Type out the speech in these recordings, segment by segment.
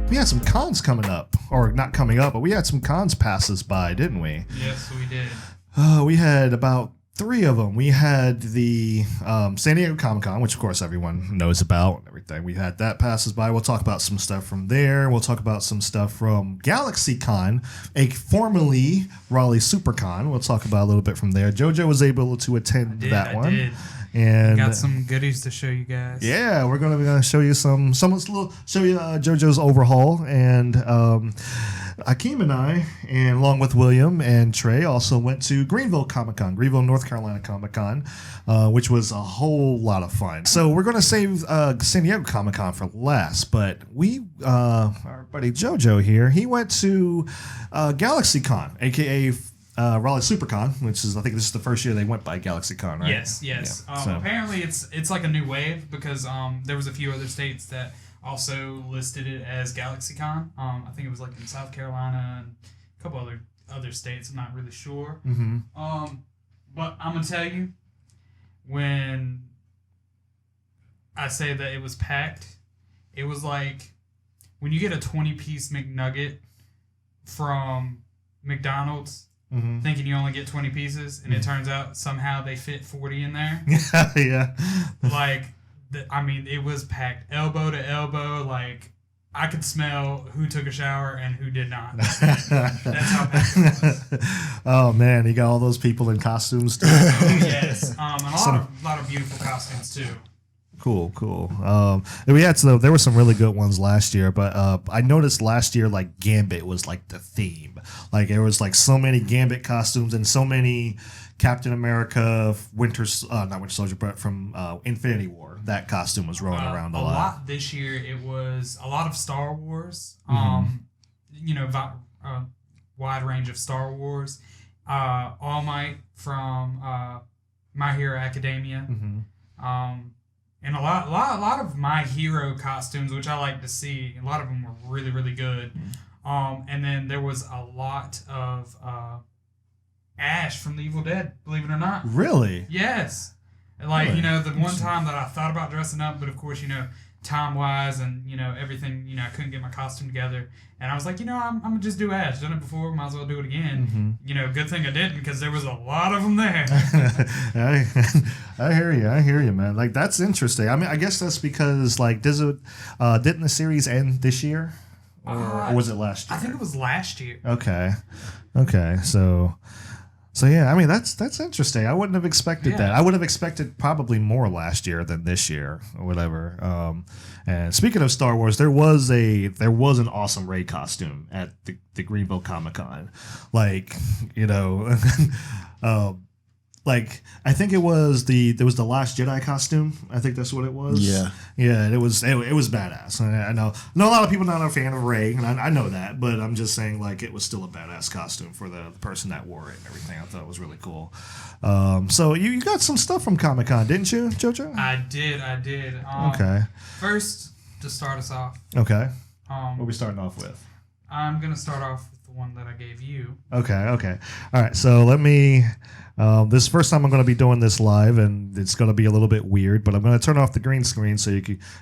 we had some cons coming up, or not coming up, but we had some cons pass us by, didn't we? Yes, we did. We had about 3 of them. We had the San Diego Comic-Con, which of course everyone knows about and everything. We had that pass us by. We'll talk about some stuff from there. We'll talk about some stuff from GalaxyCon, formerly Raleigh SuperCon. We'll talk about a little bit from there. Jojo was able to attend that one. I did. And got some goodies to show you guys. Yeah, we're going to show you show you Jojo's overhaul, and Hakeem and I, and along with William and Trey, also went to Greenville Comic-Con, Greenville, North Carolina Comic-Con, which was a whole lot of fun. So we're going to save San Diego Comic-Con for last, but our buddy Jojo here, he went to GalaxyCon, aka Raleigh SuperCon, which is, I think this is the first year they went by GalaxyCon, right? Yes. Yeah, apparently it's like a new wave because there was a few other states that also listed it as GalaxyCon. I think it was like in South Carolina and a couple other states. I'm not really sure. Mm-hmm. But I'm gonna tell you, when I say that it was packed, it was like when you get a 20-piece McNugget from McDonald's. Mm-hmm. Thinking you only get 20 pieces, and it turns out somehow they fit 40 in there. Yeah. Like, it was packed elbow to elbow. Like, I could smell who took a shower and who did not. That's how packed it was. Oh, man, you got all those people in costumes, too. Yes. And a lot of beautiful costumes, too. Cool. There were some really good ones last year, but I noticed last year, like, Gambit was like the theme. Like, there was like so many Gambit costumes and so many Captain America not Winter Soldier, but from Infinity War. That costume was rolling around a lot. This year, it was a lot of Star Wars. Wide range of Star Wars. All Might from My Hero Academia. Mm-hmm. And a lot of My Hero costumes, which I like to see. A lot of them were really, really good. And then there was a lot of Ash from The Evil Dead, believe it or not. Really? Yes. Like, really? The one time that I thought about dressing up, but of course, time-wise and, everything, I couldn't get my costume together. And I was like, I'm going to just do Ash. Done it before, might as well do it again. Mm-hmm. Good thing I didn't because there was a lot of them there. I hear you, man. Like, that's interesting. I mean, I guess that's because, like, didn't the series end this year? Or was it last year? I think it was last year. Okay. So yeah, I mean that's interesting. I wouldn't have expected that. I would have expected probably more last year than this year or whatever. And speaking of Star Wars, there was an awesome Rey costume at the Greenville Comic-Con. Like, like I think there was the Last Jedi costume. I think that's what it was. Yeah. And it was badass. I know a lot of people not a fan of Rey, and I know that, but I'm just saying, like, it was still a badass costume for the person that wore it and everything. I thought it was really cool. So you got some stuff from Comic-Con, didn't you, Jojo? I did. Okay. First, to start us off. Okay. What are we starting off with? I'm gonna start off with the one that I gave you. Okay. All right. So let me. This is the first time I'm going to be doing this live, and it's going to be a little bit weird, but I'm going to turn off the green screen so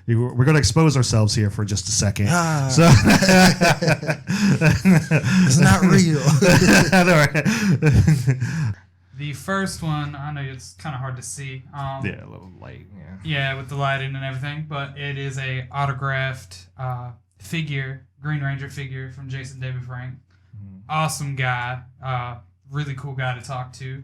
we're going to expose ourselves here for just a second. So it's not real. The first one, I know it's kind of hard to see. A little light. Yeah, with the lighting and everything, but it is a autographed figure, Green Ranger figure from Jason David Frank. Awesome guy. Really cool guy to talk to.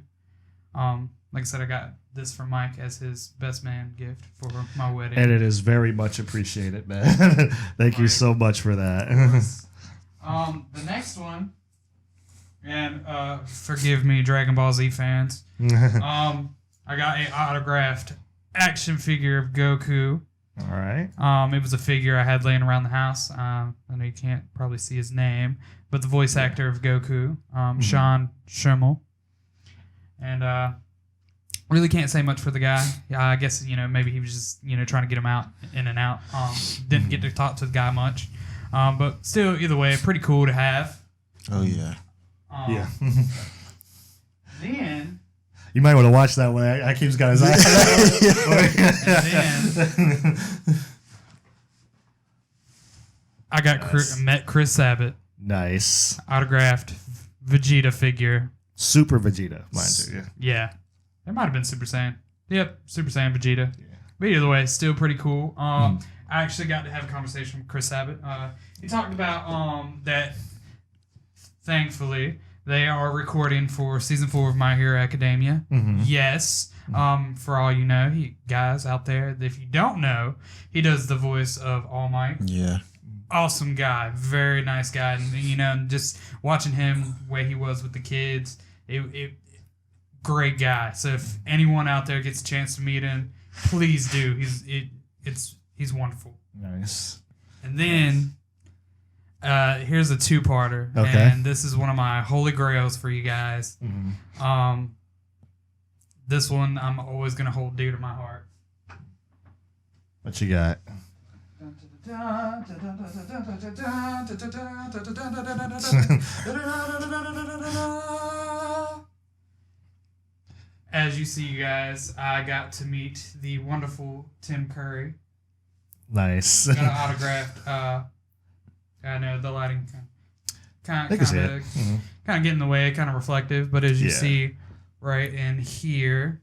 Like I said, I got this from Mike as his best man gift for my wedding. And it is very much appreciated, man. Thank you so much for that. The next one, and forgive me, Dragon Ball Z fans. I got an autographed action figure of Goku. All right. It was a figure I had laying around the house. I know you can't probably see his name, but the voice actor of Goku, Sean Schimmel. And really can't say much for the guy. I guess, maybe he was just, trying to get him out, in and out. Didn't get to talk to the guy much. But still, either way, pretty cool to have. Oh, yeah. Then... You might want to watch that one. Hakeem's got his eyes. I got Nice. met Chris Sabat, Nice. autographed Vegeta figure. Super Vegeta, mind you. Yeah, it might have been Super Saiyan. Yep, Super Saiyan Vegeta. Yeah. But either way, still pretty cool. I actually got to have a conversation with Chris Sabat. He talked about that. Thankfully, they are recording for season 4 of My Hero Academia. Mm-hmm. Yes. For all you know, guys out there, if you don't know, he does the voice of All Might. Yeah. Awesome guy, very nice guy, and just watching him where he was with the kids, it great guy. So if anyone out there gets a chance to meet him, please do. He's wonderful. Nice. And then here's a 2-parter, Okay. and this is one of my holy grails for you guys. Mm-hmm. This one I'm always gonna hold dear to my heart. What you got? As you see, guys, I got to meet the wonderful Tim Curry. Nice. Got an autographed. I know the lighting kind I can see it. of Mhm. get in the way, kind of reflective. But as you Yeah. see, right in here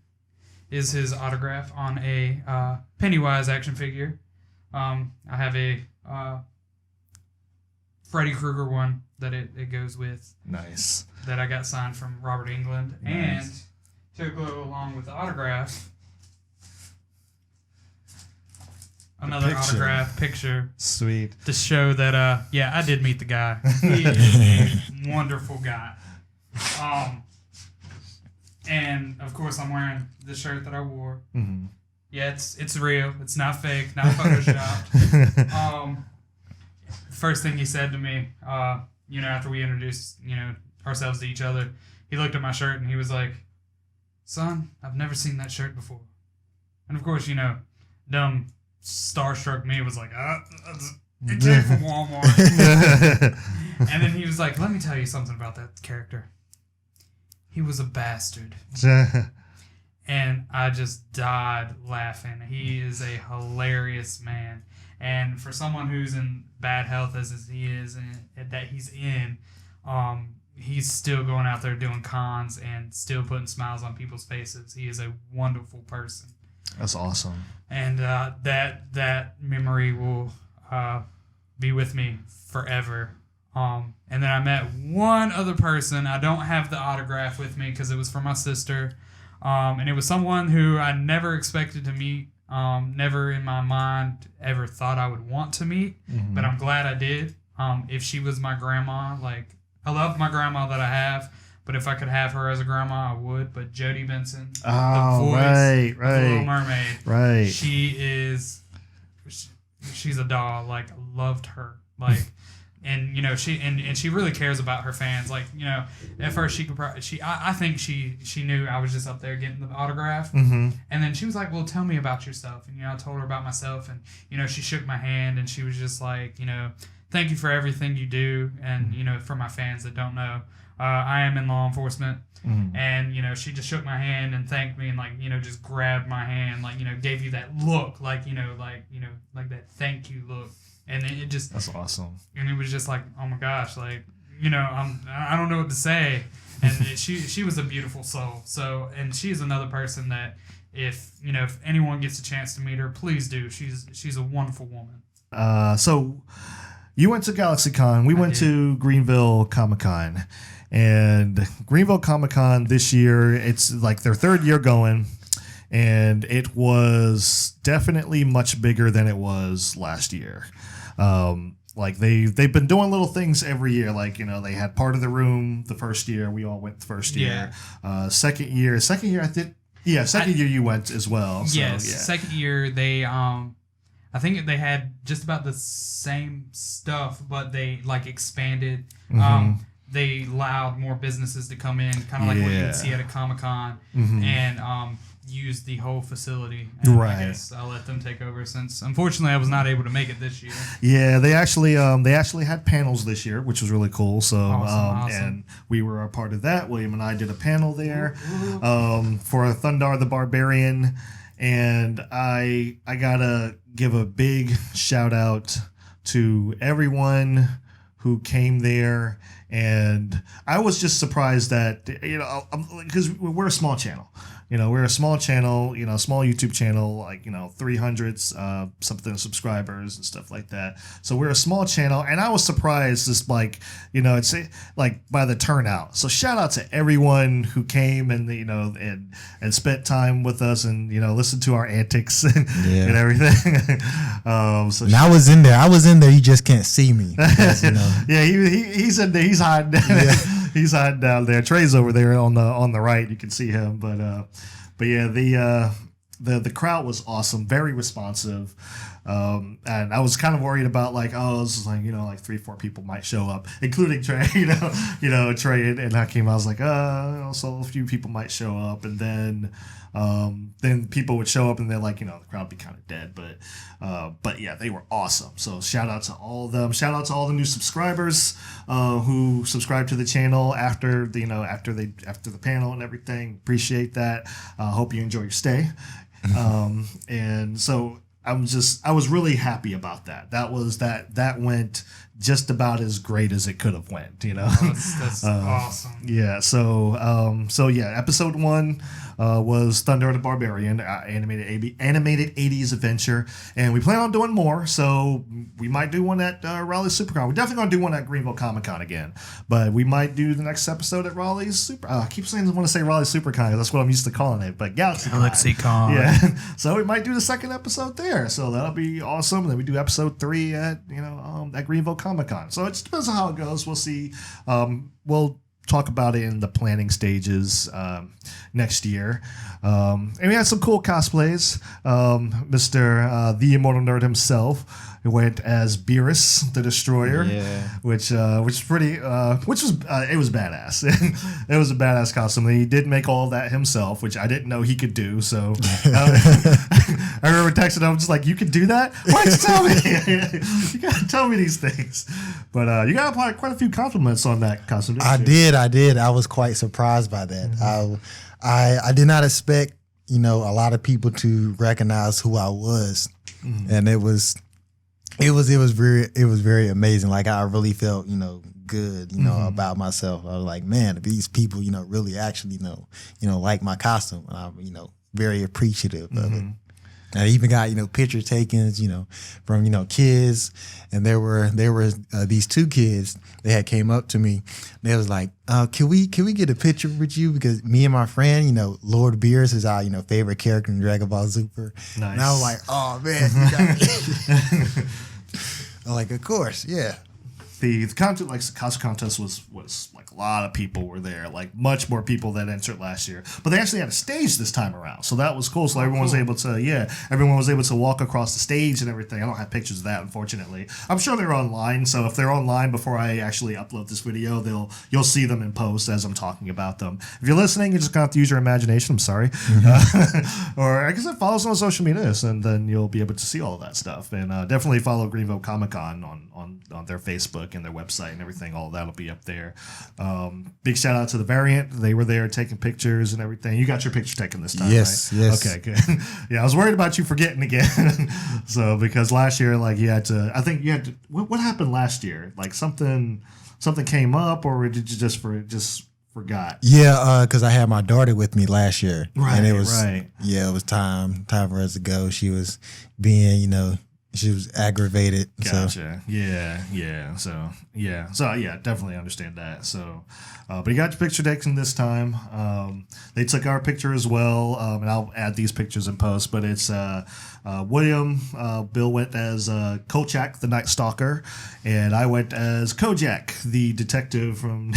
is his autograph on a Pennywise action figure. I have a Freddy Krueger one that it goes with Nice. that I got signed from Robert Englund. Nice. And to go along with the autograph, another picture. autograph picture Sweet. to show that I did meet the guy. He is a wonderful guy. And of course I'm wearing the shirt that I wore. Mm-hmm. Yeah, it's real. It's not fake, not photoshopped. First thing he said to me, after we introduced, ourselves to each other, he looked at my shirt and he was like, "Son, I've never seen that shirt before." And of course, dumb starstruck me was like, it came from Walmart. And then he was like, "Let me tell you something about that character. He was a bastard." And I just died laughing. He is a hilarious man. And for someone who's in bad health as he is and that he's in, he's still going out there doing cons and still putting smiles on people's faces. He is a wonderful person. That's awesome. And that memory will be with me forever. And then I met one other person. I don't have the autograph with me because it was for my sister. And it was someone who I never expected to meet. Never in my mind ever thought I would want to meet. Mm-hmm. But I'm glad I did. If she was my grandma, I love my grandma that I have. But if I could have her as a grandma, I would. But Jodie Benson, the voice of The Little Mermaid. Right. She's a doll. I loved her. And she really cares about her fans. At first she could I think she knew I was just up there getting the autograph. Mm-hmm. And then she was like, "Well, tell me about yourself." And I told her about myself, and she shook my hand and she was just like, "Thank you for everything you do." And for my fans that don't know, I am in law enforcement. Mm-hmm. And she just shook my hand and thanked me and just grabbed my hand, gave you that look, like that thank you look. And it just, That's awesome. and it was just like, oh my gosh, I don't know what to say. And she was a beautiful soul. So, and she's another person that if anyone gets a chance to meet her, please do. She's a wonderful woman. So you went to GalaxyCon. We went did. to Greenville Comic-Con. And Greenville Comic-Con this year, it's like their 3rd year going. And it was definitely much bigger than it was last year. They've been doing little things every year. They had part of the room the first year. We all went the first year. Second year, I think. Yeah, second year you went as well. So, Yes, yeah. second year they I think they had just about the same stuff, but they expanded. Mm-hmm. They allowed more businesses to come in, kind of like what you Yeah. would see at a Comic-Con, Mhm. and use the whole facility. And Right. I guess I'll let them take over since, unfortunately, I was not able to make it this year. Yeah, they actually had panels this year, which was really cool. So, Awesome. and we were a part of that. William and I did a panel there for Thundar the Barbarian, and I gotta give a big shout out to everyone who came there. And I was just surprised that, because we're a small channel. We're a small channel, small YouTube channel, like, 300s, something subscribers and stuff like that. So we're a small channel. And I was surprised just like, it's like by the turnout. So shout out to everyone who came and, and spent time with us and, listened to our antics and everything. And I was in there. You just can't see me. Because, Yeah, he's in there. He's hiding. Yeah. He's hiding down there. Trey's over there on the right. You can see him, but yeah, the crowd was awesome, very responsive, and I was kind of worried about like, this is like like 3-4 people might show up, including Trey. Trey and Hakeem. I was like, so a few people might show up, and then people would show up, and they're like, the crowd would be kind of dead, but yeah, they were awesome. So shout out to all of them. Shout out to all the new subscribers who subscribed to the channel after the after the panel and everything. Appreciate that. Hope you enjoy your stay. And so I was really happy about that. That went just about as great as it could have went. That's awesome. Yeah. So yeah, episode 1 was Thunder the Barbarian, animated 80s adventure, and we plan on doing more. So we might do one at Raleigh's SuperCon. We're definitely gonna do one at Greenville Comic Con again, but we might do the next episode at Raleigh's Super. I keep saying I want to say Raleigh's SuperCon because that's what I'm used to calling it, but Galaxy Con. Yeah. So we might do the second episode there. So that'll be awesome. And then we do episode 3 at at Greenville Comic Con. So it just depends on how it goes. We'll see. We'll talk about it in the planning stages next year. And we had some cool cosplays. Mr. The Immortal Nerd himself went as Beerus the Destroyer, which was badass. It was a badass costume. He did make all of that himself, which I didn't know he could do. So I remember texting him, just like, you can do that? Why'd you tell me? You gotta tell me these things. But you got quite a few compliments on that costume. I did. I was quite surprised by that. Mm-hmm. I did not expect a lot of people to recognize who I was, and it was very amazing. Like, I really felt good about myself. I was like, man, these people really actually like my costume, and I'm very appreciative of it. I even got picture takings from kids, and there were these 2 kids. They had came up to me. They was like, can we get a picture with you, because me and my friend Lord Beerus is our favorite character in Dragon Ball Super. Nice. And I was like, oh man, you got me. I'm like, of course, yeah. The contest, like the costume contest, was like a lot of people were there, like much more people that entered last year. But they actually had a stage this time around, so that was cool. So everyone was able to walk across the stage and everything. I don't have pictures of that, unfortunately. I'm sure they're online. So if they're online before I actually upload this video, you'll see them in post as I'm talking about them. If you're listening, you're just gonna have to use your imagination. I'm sorry, or I guess follow us on social media, and then you'll be able to see all of that stuff. And definitely follow Greenville Comic Con on their Facebook and their website and everything. All of that'll be up there. Big shout out to the Variant. They were there taking pictures and everything. You got your picture taken this time, yes, right? Yes. Okay, good. Yeah, I was worried about you forgetting again. So because last year, like you had to. What happened last year? Like something came up, or did you just forgot? Yeah, because I had my daughter with me last year, right? And it was right. Yeah, it was time for us to go. She was being, she was aggravated. Gotcha. So. Yeah. So definitely understand that. So, but you got your picture taken this time. They took our picture as well, and I'll add these pictures in post. But it's William. Bill went as Kolchak, the Night Stalker, and I went as Kojak, the detective from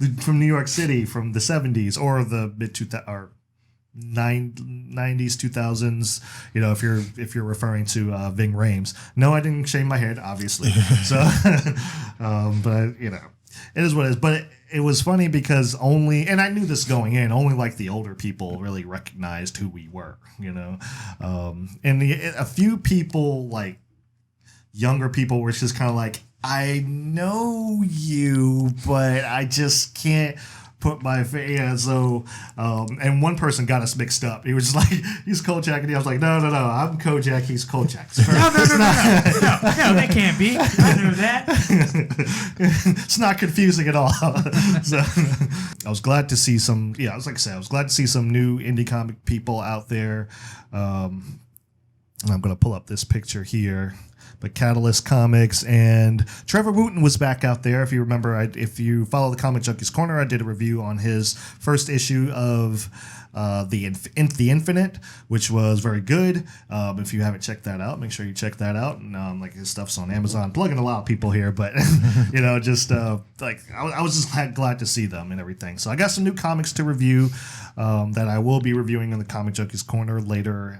New York City from the 70s or the mid 2000s. 90s 2000s, if you're referring to Ving Rhames. No, I didn't shave my head, obviously. So but it is what it is. But it was funny because and I knew this going in, only like the older people really recognized who we were, and a few people, like younger people, were just kind of like, I know you, but I just can't put my yeah. So and one person got us mixed up. He was just like, he's Kojak, and I was like, no, I'm Kojak. He's Kojak. No, that can't be. I know that. It's not confusing at all. So I was glad to see some. Yeah, I was glad to see some new indie comic people out there. And I'm gonna pull up this picture here. But Catalyst Comics and Trevor Wooten was back out there. If you remember, if you follow the Comic Junkies Corner, I did a review on his first issue of the Infinite, which was very good. If you haven't checked that out, make sure you check that out. And like his stuff's on Amazon. Plugging a lot of people here, but just like I was just glad to see them and everything. So I got some new comics to review that I will be reviewing in the Comic Junkies Corner later.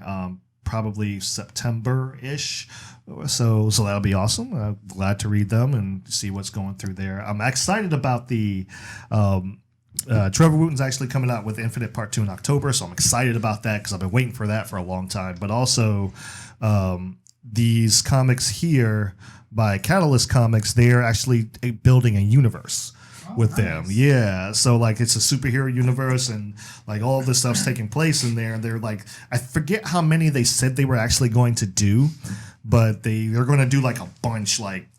Probably September-ish. So that'll be awesome. I'm glad to read them and see what's going through there. I'm excited about the Trevor Wooten's actually coming out with Infinite Part 2 in October, so I'm excited about that because I've been waiting for that for a long time. But also these comics here by Catalyst Comics, they're actually building a universe with them. Yeah. So like it's a superhero universe and like all this stuff's taking place in there. And they're like, I forget how many they said they were actually going to do, but they're going to do like a bunch, like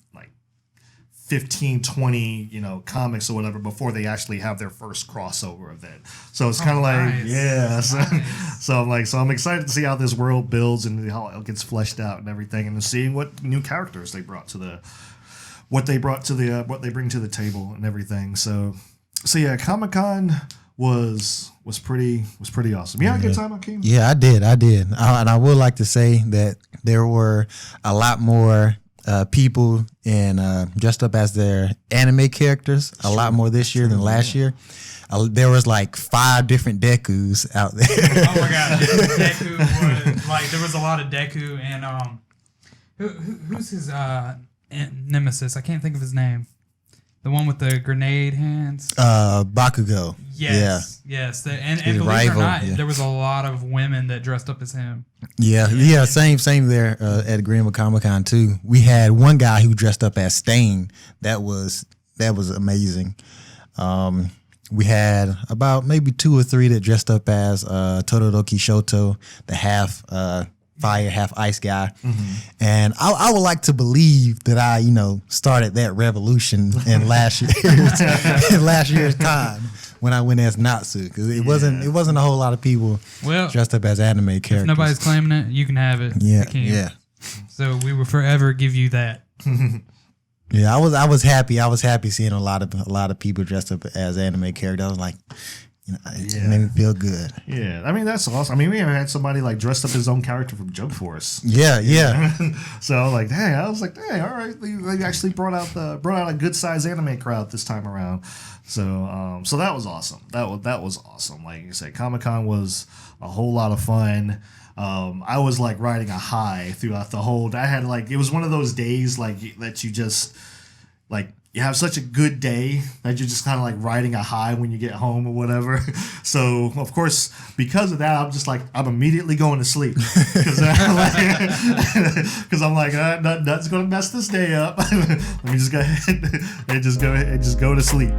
15, 20, comics or whatever before they actually have their first crossover event. So it's kind of like, yeah. So I'm excited to see how this world builds and how it gets fleshed out and everything, and seeing what new characters they brought to what they bring to the table and everything. So yeah, Comic-Con was pretty awesome. You had a good time, Hakeem? Yeah, I did. And I would like to say that there were a lot more people dressed up as their anime characters, a lot more this year than last year. There was like 5 different Dekus out there. Oh my god, Deku was like, there was a lot of Deku, and who's his nemesis? I can't think of his name. The one with the grenade hands. Bakugo. Yes. And believe it or not, there was a lot of women that dressed up as him. Yeah. Same there at Greenville Comic-Con too. We had one guy who dressed up as Stain. That was amazing. We had about maybe 2 or 3 that dressed up as Todoroki Shoto, the half fire, half ice guy. Mm-hmm. And I would like to believe that I, started that revolution in last year's time when I went as Natsu, because it wasn't a whole lot of people dressed up as anime characters. If nobody's claiming it, you can have it. Yeah. So we will forever give you that. Yeah, I was happy. I was happy seeing a lot of people dressed up as anime characters. I was like, it made me feel good. Yeah, I mean that's awesome. I mean we even had somebody like dressed up his own character from Jump Force. Yeah. So I was like, hey, all right, they actually brought out a good sized anime crowd this time around. So that was awesome. That was awesome. Like you said, Comic-Con was a whole lot of fun. I was like riding a high throughout the whole. I had like, it was one of those days like that you just like. You have such a good day that you're just kind of like riding a high when you get home or whatever. So, of course, because of that, I'm immediately going to sleep. Because I'm like, nothing's going to mess this day up. Let me just go ahead and just go to sleep.